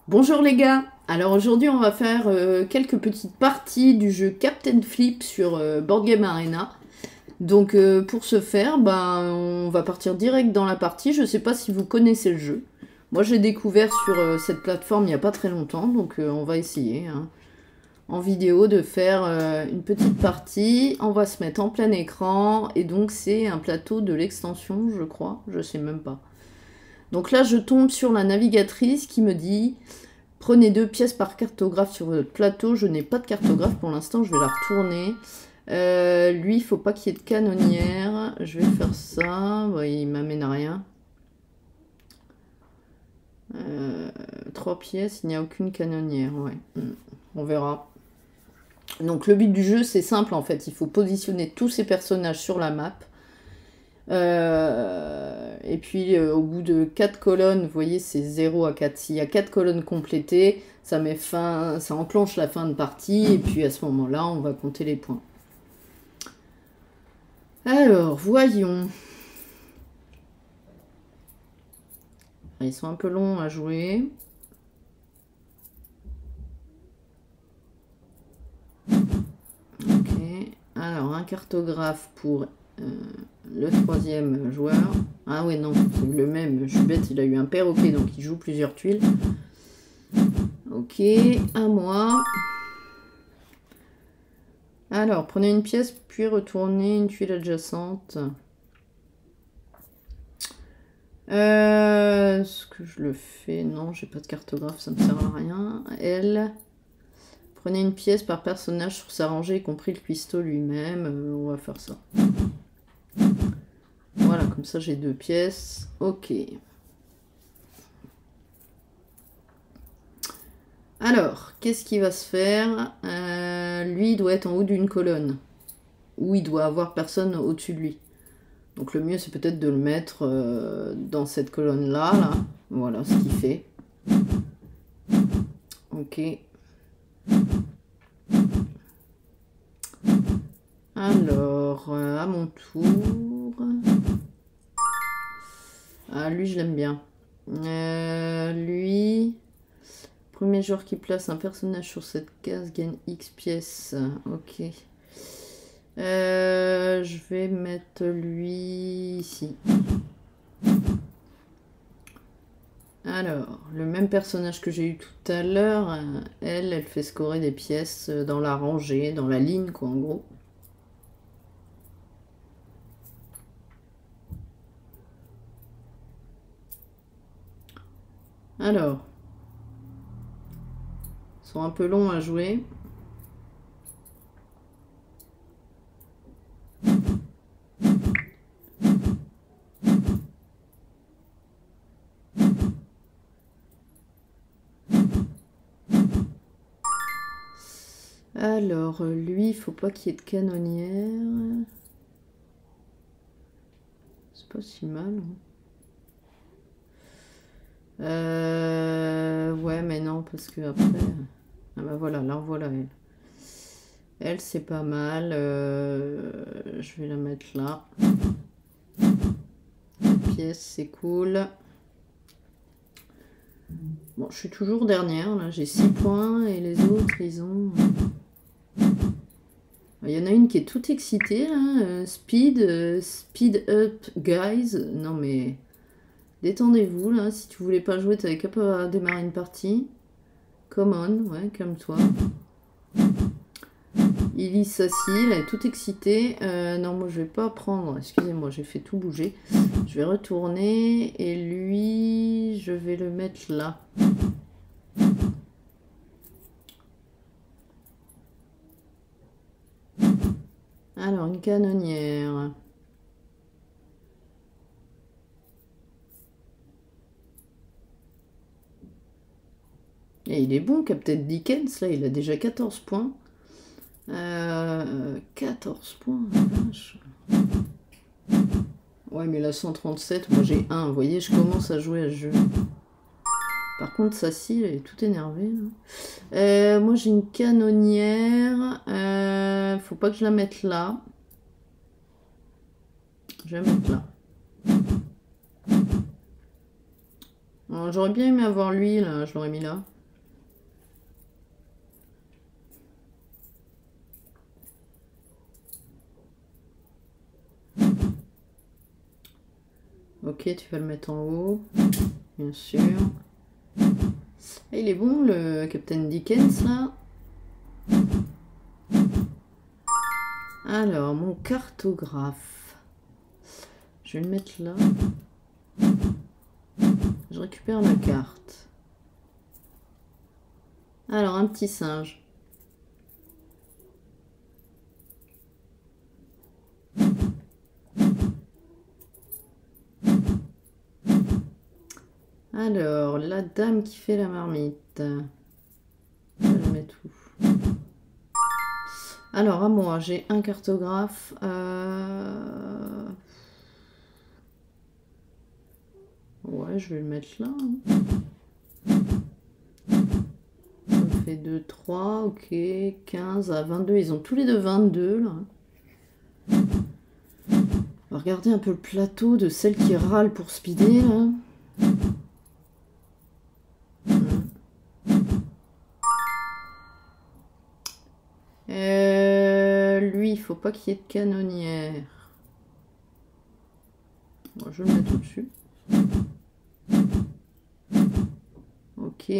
Bonjour les gars, alors aujourd'hui on va faire quelques petites parties du jeu Captain Flip sur Board Game Arena. Donc pour ce faire, on va partir direct dans la partie. Je sais pas si vous connaissez le jeu. Moi j'ai découvert sur cette plateforme il n'y a pas très longtemps, donc on va essayer hein, en vidéo de faire une petite partie. On va se mettre en plein écran et donc c'est un plateau de l'extension je crois, je sais même pas. Donc là je tombe sur la navigatrice qui me dit... Prenez 2 pièces par cartographe sur votre plateau. Je n'ai pas de cartographe pour l'instant, je vais la retourner. Lui, il faut pas qu'il y ait de canonnière. Je vais faire ça. Bon, il m'amène à rien. 3 pièces, il n'y a aucune canonnière. Ouais. On verra. Donc le but du jeu, c'est simple en fait. Il faut positionner tous ces personnages sur la map. Et puis au bout de 4 colonnes, vous voyez c'est 0 à 4. S'il y a 4 colonnes complétées, ça met fin, ça enclenche la fin de partie. Et puis à ce moment-là, on va compter les points. Alors, voyons. Ils sont un peu longs à jouer. Ok. Alors, un cartographe pour... le troisième joueur. Ah ouais, non, c'est le même. Je suis bête, il a eu un perroquet, donc il joue plusieurs tuiles. Ok, à moi. Alors, prenez une pièce, puis retournez une tuile adjacente. Est-ce que je le fais? Non, j'ai pas de cartographe, ça me sert à rien. Elle. Prenez une pièce par personnage sur sa rangée, y compris le cuistot lui-même. On va faire ça. Voilà, comme ça j'ai 2 pièces. Ok. Alors, qu'est-ce qui va se faire? Lui, il doit être en haut d'une colonne. Ou il doit avoir personne au-dessus de lui. Donc le mieux, c'est peut-être de le mettre dans cette colonne-là. Là. Voilà ce qu'il fait. Ok. Alors, à mon tour... Ah, lui, je l'aime bien. Lui... Premier joueur qui place un personnage sur cette case gagne X pièces. Ok. Je vais mettre lui ici. Alors, le même personnage que j'ai eu tout à l'heure, elle fait scorer des pièces dans la rangée, dans la ligne, quoi, en gros. Alors, ils sont un peu longs à jouer. Alors, lui, il faut pas qu'il y ait de canonnière. C'est pas si mal. Ouais, mais non, parce que après... Ah bah voilà, là, voilà elle. Elle, c'est pas mal. Je vais la mettre là. Cette pièce, c'est cool. Bon, je suis toujours dernière, là. J'ai 6 points et les autres, ils ont... Il y en a une qui est toute excitée, là. Speed up, guys. Non, mais... Détendez-vous, là. Si tu voulais pas jouer, t'avais qu'à pas démarrer une partie. Come on, ouais, calme-toi. Illy s'assit, elle est toute excitée. Non, moi je vais pas prendre. Excusez-moi, j'ai fait tout bouger. Je vais retourner et lui, je vais le mettre là. Alors, une canonnière. Et il est bon, Captain Dickens, là, il a déjà 14 points. 14 points, vache. Ouais, mais là, 137, moi j'ai 1. Vous voyez, je commence à jouer à ce jeu. Par contre, Sassy, elle est toute énervée. Moi, j'ai une canonnière. Faut pas que je la mette là. Je vais la mettre là. J'aurais bien aimé avoir lui, là. Je l'aurais mis là. Ok, tu vas le mettre en haut. Bien sûr. Ah, il est bon, le Captain Dickens, là. Alors, mon cartographe. Je vais le mettre là. Je récupère la carte. Alors, un petit singe. Alors, la dame qui fait la marmite. Je vais la mettre où? Alors, à moi, j'ai un cartographe. Ouais, je vais le mettre là. Ça me fait 2, 3, ok. 15 à 22. Ils ont tous les deux 22, là. On va regarder un peu le plateau de celle qui râle pour speeder, là. Lui, il faut pas qu'il y ait de canonnière. Bon, je vais le mettre au-dessus. Ok.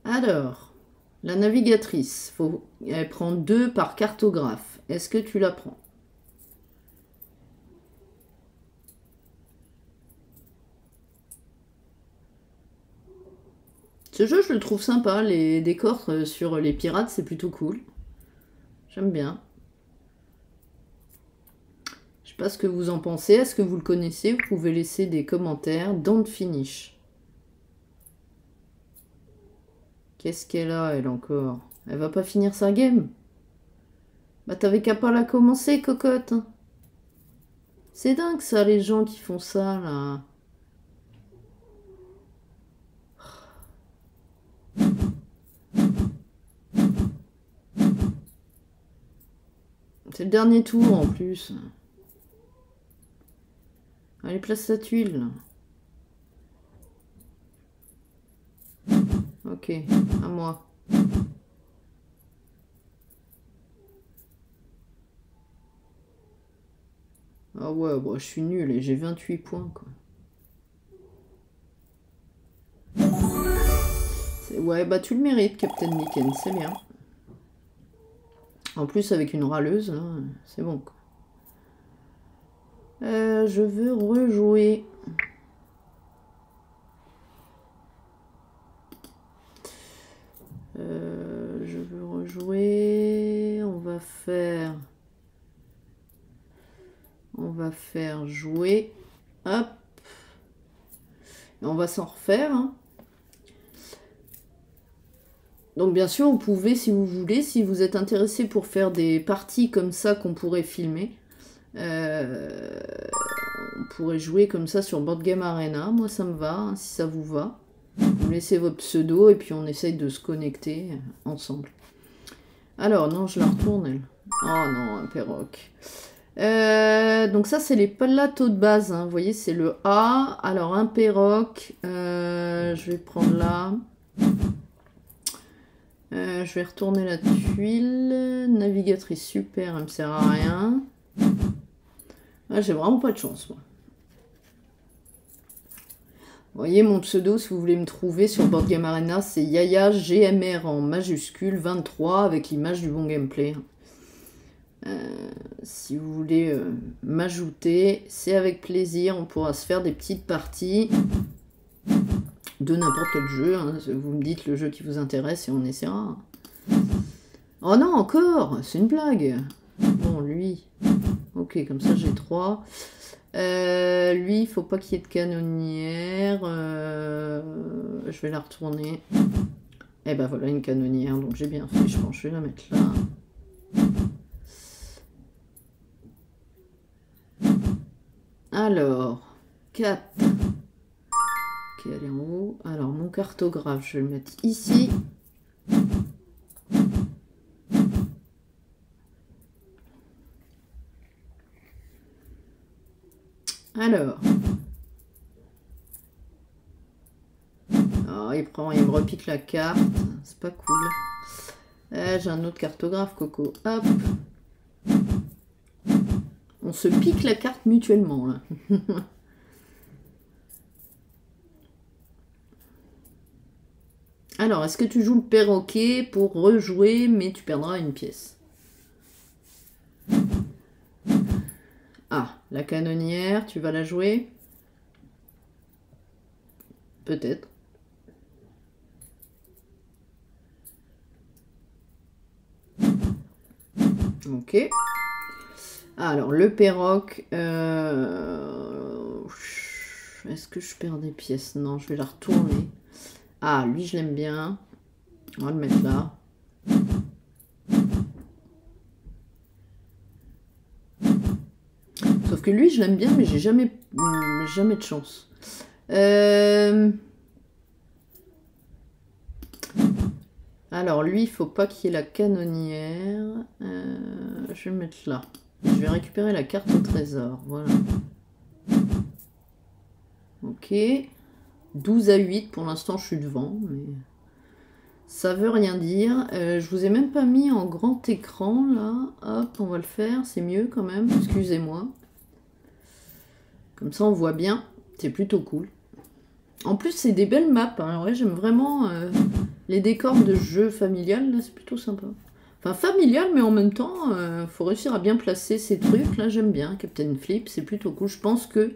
Alors, la navigatrice, elle prend 2 par cartographe. Est-ce que tu la prends? Ce jeu, je le trouve sympa. Les décors sur les pirates, c'est plutôt cool. J'aime bien. Je sais pas ce que vous en pensez. Est-ce que vous le connaissez? Vous pouvez laisser des commentaires. Don't finish. Qu'est-ce qu'elle a, elle, encore? Elle va pas finir sa game? Bah, t'avais qu'à pas la commencer, cocotte. C'est dingue, ça, les gens qui font ça, là. C'est le dernier tour, en plus. Allez, place la tuile, là. Ok, à moi. Ah ouais, bon, je suis nul et j'ai 28 points, quoi. Ouais, bah tu le mérites, Captain Dickens, c'est bien. En plus, avec une râleuse, c'est bon, quoi. Je veux rejouer. Je veux rejouer. On va faire jouer. Hop. Et on va s'en refaire. Hein. Donc bien sûr, vous pouvez, si vous voulez, si vous êtes intéressé pour faire des parties comme ça qu'on pourrait filmer, on pourrait jouer comme ça sur Board Game Arena. Moi, ça me va, hein, si ça vous va. Vous laissez votre pseudo et puis on essaye de se connecter ensemble. Alors, non, je la retourne, elle. Oh non, un perroque. Donc ça, c'est les plateaux de base. Hein. Vous voyez, c'est le A. Alors, un perroque. Je vais prendre là. Je vais retourner la tuile. Navigatrice, super, elle me sert à rien. Ah, j'ai vraiment pas de chance, moi. Vous voyez, mon pseudo, si vous voulez me trouver sur Board Game Arena, c'est Yaya GMR en majuscule 23 avec l'image du bon gameplay. Si vous voulez m'ajouter, c'est avec plaisir. On pourra se faire des petites parties de n'importe quel jeu. Hein. Vous me dites le jeu qui vous intéresse et on essaiera. Oh non, encore! C'est une blague. Bon, lui. Ok, comme ça j'ai 3. Lui, il faut pas qu'il y ait de canonnière. Je vais la retourner. Et ben voilà, une canonnière. Donc j'ai bien fait, je pense. Je vais la mettre là. Alors, 4. Ok, elle est en haut. Alors, mon cartographe, je vais le mettre ici. Alors. Oh, il me repique la carte. C'est pas cool. J'ai un autre cartographe, Coco. Hop. On se pique la carte mutuellement, là. Alors, est-ce que tu joues le perroquet pour rejouer, mais tu perdras une pièce? Ah, la canonnière, tu vas la jouer? Peut-être. Ok. Alors, le perroque... Est-ce que je perds des pièces? Non, je vais la retourner. Ah, lui, je l'aime bien. On va le mettre là. Sauf que lui, je l'aime bien, mais j'ai jamais de chance. Alors, lui, il faut pas qu'il y ait la canonnière. Je vais le mettre là. Je vais récupérer la carte au trésor. Voilà. Ok. 12 à 8. Pour l'instant, je suis devant. Mais ça veut rien dire. Je vous ai même pas mis en grand écran, là. Hop, on va le faire. C'est mieux quand même. Excusez-moi. Comme ça, on voit bien. C'est plutôt cool. En plus, c'est des belles maps. Hein. Ouais, j'aime vraiment les décors de jeu familial. Là, c'est plutôt sympa. Enfin, familial, mais en même temps, faut réussir à bien placer ces trucs. Là, j'aime bien. Captain Flip, c'est plutôt cool. Je pense que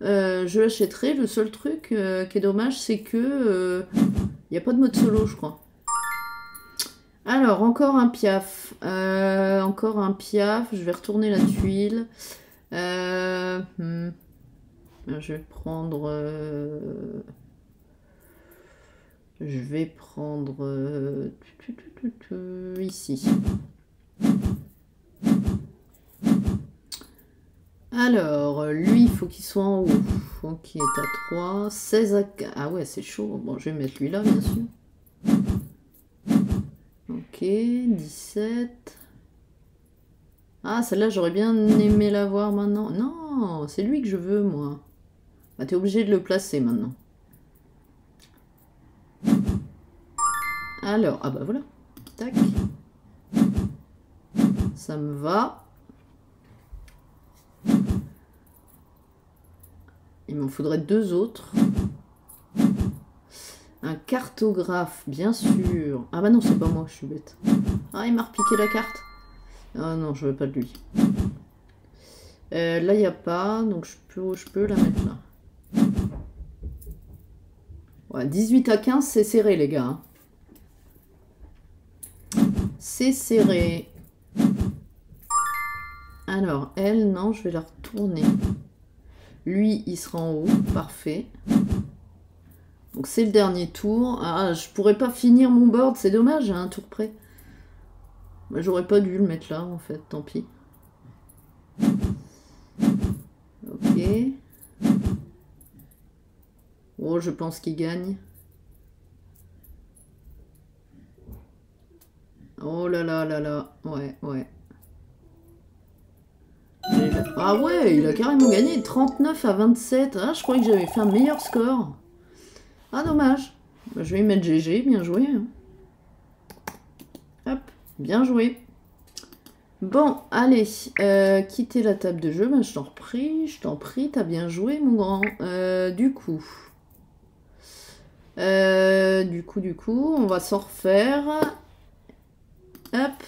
je l'achèterai. Le seul truc qui est dommage, c'est que il n'y a pas de mode solo, je crois. Alors, encore un piaf. Encore un piaf. Je vais retourner la tuile. Je vais prendre... Je vais prendre... ici. Alors, lui, il faut qu'il soit en haut. Ok, t'as 3. 16 à 4. Ah ouais, c'est chaud. Bon, je vais mettre lui là, bien sûr. Ok, 17. Ah, celle-là, j'aurais bien aimé la voir maintenant. Non, c'est lui que je veux, moi. Bah, t'es obligé de le placer maintenant. Alors, ah bah voilà. Tac. Ça me va. Il m'en faudrait 2 autres. Un cartographe, bien sûr. Ah bah non, c'est pas moi, je suis bête. Ah, il m'a repiqué la carte. Ah non, je veux pas de lui. Là, il n'y a pas, donc je peux la mettre là. Ouais, 18 à 15, c'est serré, les gars. C'est serré. Alors, elle, non, je vais la retourner. Lui, il sera en haut. Parfait. Donc, c'est le dernier tour. Ah, je pourrais pas finir mon board. C'est dommage, à un tour près. Bah, j'aurais pas dû le mettre là, en fait. Tant pis. Ok. Oh, je pense qu'il gagne. Oh là là là là. Ouais, ouais. Ah ouais, il a carrément gagné 39 à 27. Ah, je croyais que j'avais fait un meilleur score. Ah, dommage. Bah, je vais y mettre GG, bien joué. Hein. Hop, bien joué. Bon, allez, quitter la table de jeu. Bah, je t'en prie, t'as bien joué, mon grand. Du coup, on va s'en refaire. Hop.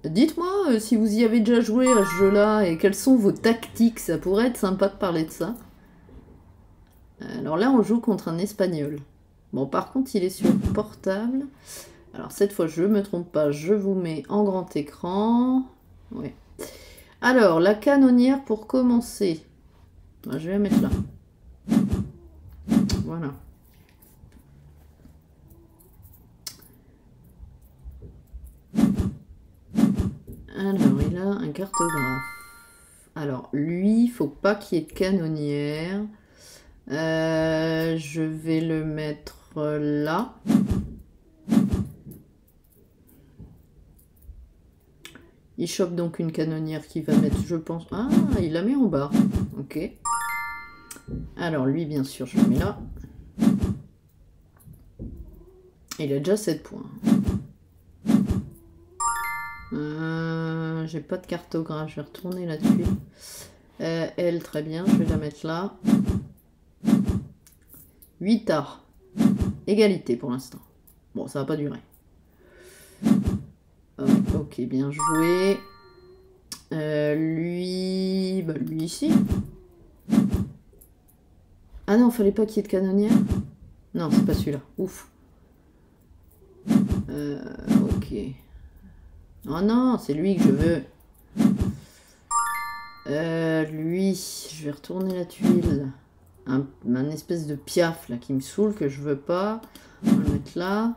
Dites-moi si vous y avez déjà joué à ce jeu-là et quelles sont vos tactiques. Ça pourrait être sympa de parler de ça. Alors là, on joue contre un Espagnol. Bon, par contre, il est sur portable. Alors cette fois, je ne me trompe pas, je vous mets en grand écran. Oui. Alors, la canonnière pour commencer. Je vais la mettre là. Voilà. Alors, il a un cartographe. Alors, lui, il faut pas qu'il y ait de canonnière. Je vais le mettre là. Il chope donc une canonnière qui va mettre, je pense... Ah, il la met en bas. Ok. Alors, lui, bien sûr, je le mets là. Il a déjà 7 points. J'ai pas de cartographe, je vais retourner la tuile. Elle, très bien, je vais la mettre là. 8 arts. Égalité pour l'instant. Bon, ça va pas durer. Ok, bien joué. Lui ici. Ah non, fallait pas qu'il y ait de canonnière. Non, c'est pas celui-là. Ouf. Ok. Oh non, c'est lui que je veux. Lui, je vais retourner la tuile. Un espèce de piaf là qui me saoule, que je veux pas. On va le mettre là.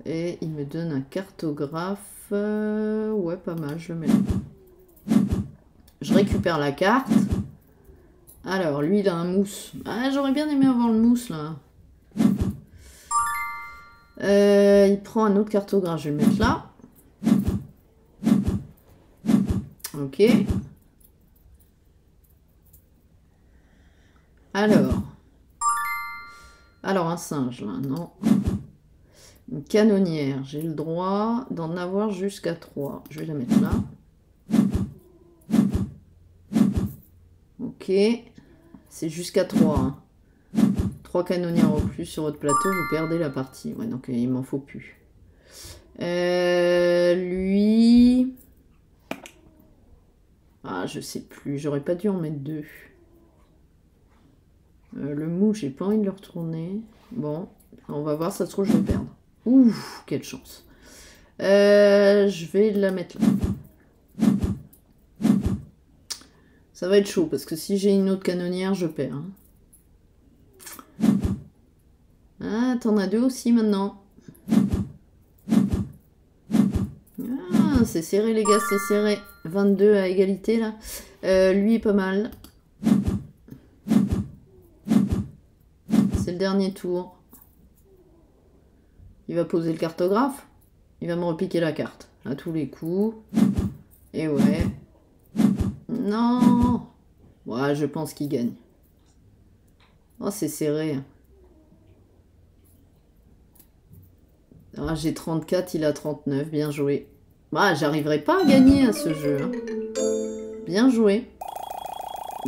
Et il me donne un cartographe. Ouais, pas mal, je le mets là. Je récupère la carte. Alors, lui, il a un mousse. Ah, j'aurais bien aimé avoir le mousse, là. Il prend un autre cartographe. Je vais le mettre là. Ok. Alors, un singe, là, non. Une canonnière. J'ai le droit d'en avoir jusqu'à 3. Je vais la mettre là. Ok. C'est jusqu'à 3. Hein. 3 canonnières au plus sur votre plateau, vous perdez la partie. Ouais, donc il m'en faut plus. Lui... Ah, je sais plus. J'aurais pas dû en mettre 2. Le mou, j'ai pas envie de le retourner. Bon, on va voir, ça se trouve, je vais perdre. Ouh, quelle chance. Je vais la mettre là. Ça va être chaud, parce que si j'ai une autre canonnière, je perds. Hein. Ah, t'en as 2 aussi maintenant. Ah, c'est serré les gars, c'est serré. 22 à égalité là. Lui est pas mal. C'est le dernier tour. Il va poser le cartographe. Il va me repiquer la carte. À tous les coups. Et ouais. Non. Ouais, je pense qu'il gagne. Oh, c'est serré. Ah, j'ai 34, il a 39. Bien joué. Ah, j'arriverai pas à gagner à ce jeu. Hein. Bien joué.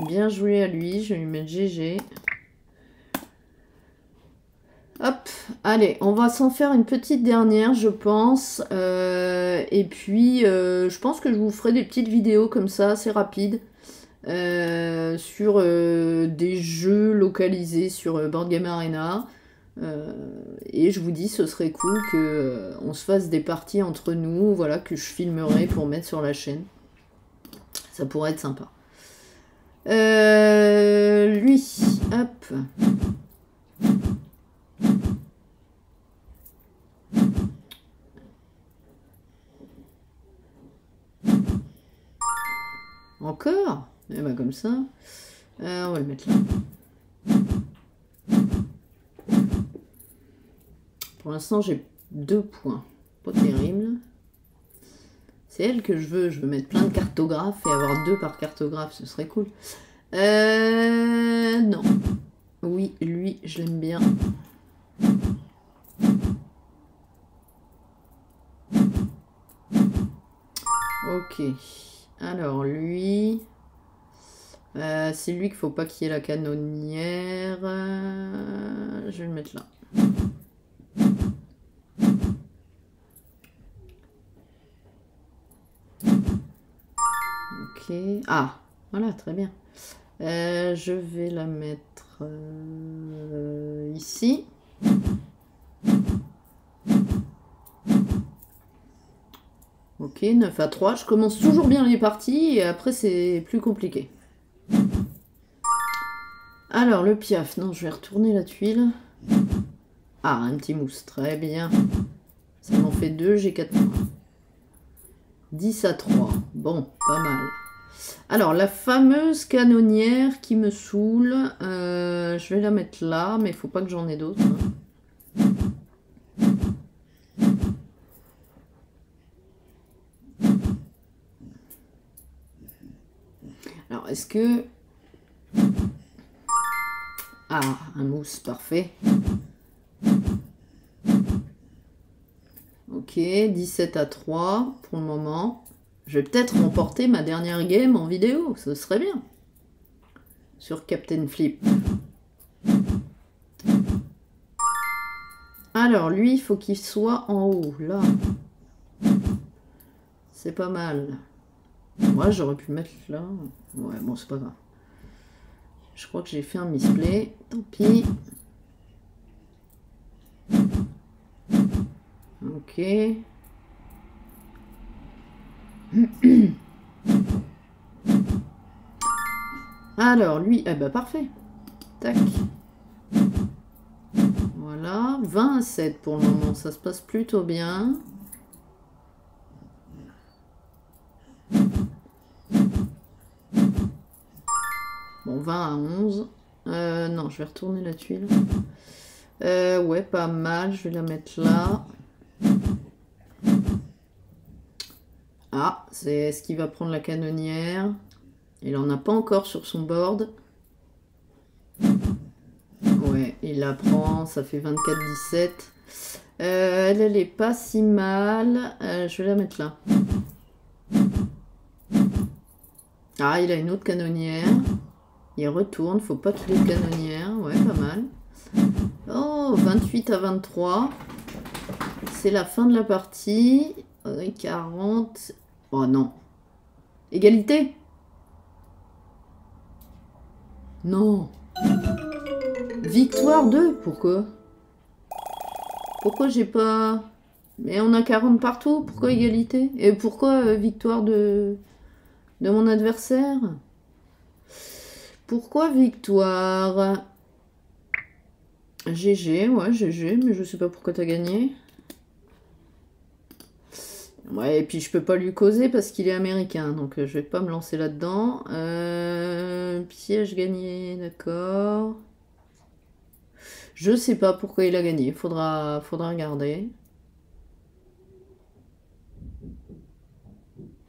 Bien joué à lui. Je vais lui mettre GG. Hop, allez, on va s'en faire une petite dernière, je pense. Et puis, je pense que je vous ferai des petites vidéos comme ça, assez rapides, sur des jeux localisés sur Board Game Arena. Et je vous dis, ce serait cool que on se fasse des parties entre nous, voilà, que je filmerai pour mettre sur la chaîne. Ça pourrait être sympa. Lui, hop. Encore? Eh ben comme ça. On va le mettre là. Pour l'instant, j'ai 2 points. Pas terrible. C'est elle que je veux. Je veux mettre plein de cartographes et avoir 2 par cartographe. Ce serait cool. Non. Oui, lui, je l'aime bien. Ok. Alors, lui... c'est lui qu'il faut pas qu'il y ait la canonnière. Je vais le mettre là. Ok. Ah, voilà, très bien. Je vais la mettre ici. Ok, 9 à 3. Je commence toujours bien les parties et après c'est plus compliqué. Alors, le piaf. Non, je vais retourner la tuile. Ah, un petit mousse. Très bien. Ça m'en fait 2, j'ai 4 points. 10 à 3. Bon, pas mal. Alors, la fameuse canonnière qui me saoule. Je vais la mettre là, mais il faut pas que j'en ai d'autres. Alors, est-ce que... Ah, un mousse, parfait. Ok, 17 à 3 pour le moment. Je vais peut-être remporter ma dernière game en vidéo, ce serait bien. Sur Captain Flip. Alors, lui, il faut qu'il soit en haut, là. C'est pas mal. Moi, j'aurais pu le mettre là. Ouais, bon, c'est pas grave. Je crois que j'ai fait un misplay. Tant pis. Ok. Alors, lui, eh ben parfait. Tac. Voilà, 20 à 7 pour le moment, ça se passe plutôt bien. Bon, 20 à 11. Non, je vais retourner la tuile. Ouais, pas mal, je vais la mettre là. Ah, c'est ce qui va prendre la canonnière. Il en a pas encore sur son board. Ouais, il la prend, ça fait 24-17. Elle est pas si mal. Je vais la mettre là. Ah, il a une autre canonnière. Il retourne, faut pas qu'il ait de canonnière. Ouais, pas mal. Oh, 28 à 23. C'est la fin de la partie. 40. Oh non. Égalité? Non. Victoire 2, pourquoi? Pourquoi j'ai pas... Mais on a 40 partout, pourquoi égalité? Et pourquoi victoire de mon adversaire? Pourquoi victoire? GG, ouais, GG, mais je sais pas pourquoi t'as gagné. Ouais, et puis je peux pas lui causer parce qu'il est américain, donc je vais pas me lancer là-dedans. Piège gagné, d'accord. Je sais pas pourquoi il a gagné, faudra regarder.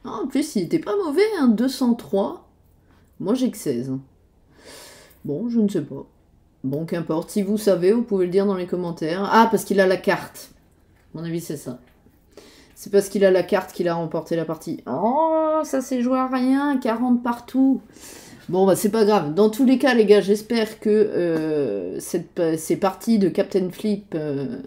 Ah, en plus, il était pas mauvais, hein, 203. Moi, j'ai que 16. Bon, je ne sais pas. Bon, qu'importe. Si vous savez, vous pouvez le dire dans les commentaires. Ah, parce qu'il a la carte. À mon avis, c'est ça. C'est parce qu'il a la carte qu'il a remporté la partie. Oh, ça s'est joué à rien. 40 partout. Bon, bah, c'est pas grave. Dans tous les cas, les gars, j'espère que ces parties de Captain Flip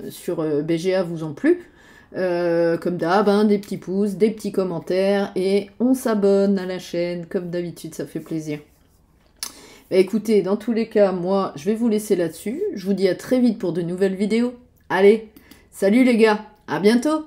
sur BGA vous ont plu. Comme d'hab, hein, des petits pouces, des petits commentaires. Et on s'abonne à la chaîne. Comme d'habitude, ça fait plaisir. Bah, écoutez, dans tous les cas, moi, je vais vous laisser là-dessus. Je vous dis à très vite pour de nouvelles vidéos. Allez, salut les gars, à bientôt!